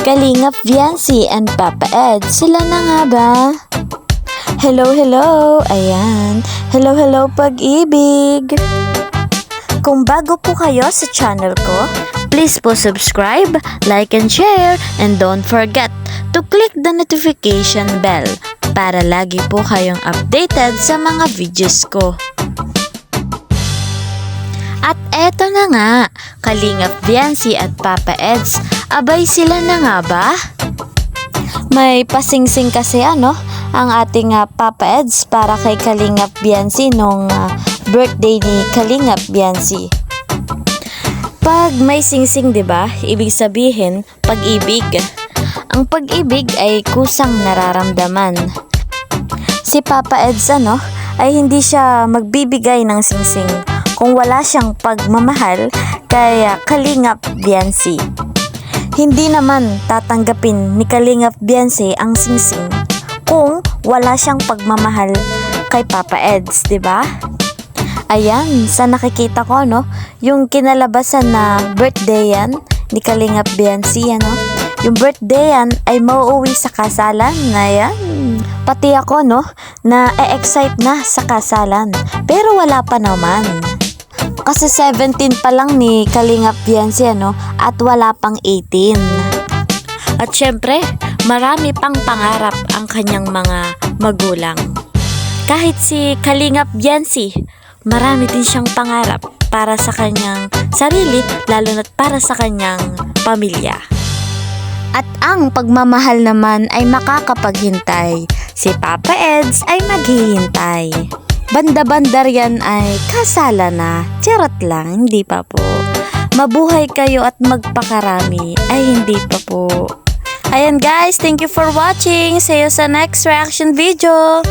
Kalingap Viancy and Papa Ed, sila na nga ba? Hello, hello! Ayan. Hello, hello pag-ibig! Kung bago po kayo sa channel ko, please po subscribe, like and share, and don't forget to click the notification bell para lagi po kayong updated sa mga videos ko. At eto na nga, Kalingap Viancy at Papa Eds, abay sila na nga ba? May pasingsing kasi ang ating Papa Eds para kay Kalingap Viancy nung birthday ni Kalingap Viancy. Pag may singsing, 'di ba? Ibig sabihin pag-ibig. Ang pag-ibig ay kusang nararamdaman. Si Papa Eds ay hindi siya magbibigay ng singsing kung wala siyang pagmamahal kay Kalingap Viancy. Hindi naman tatanggapin ni Kalingap Viancy ang singsing kung wala siyang pagmamahal kay Papa Eds, 'di ba? Ayan, sa nakikita ko yung kinalabasan na birthday yan ni Kalingap Viancy, yung birthday yan ay mauuwi sa kasalan na yan. Pati ako na e-excite na sa kasalan, pero wala pa naman. Kasi 17 pa lang ni Kalingap Viancy at wala pang 18. At syempre, marami pang pangarap ang kanyang mga magulang. Kahit si Kalingap Viancy, marami din siyang pangarap para sa kanyang sarili, lalo na't para sa kanyang pamilya. At ang pagmamahal naman ay makakapaghintay. Si Papa Eds ay maghihintay. Banda-bandar yan ay kasala na. Charot lang, hindi pa po. Mabuhay kayo at magpakarami ay hindi pa po. Ayan guys, thank you for watching. See you sa next reaction video.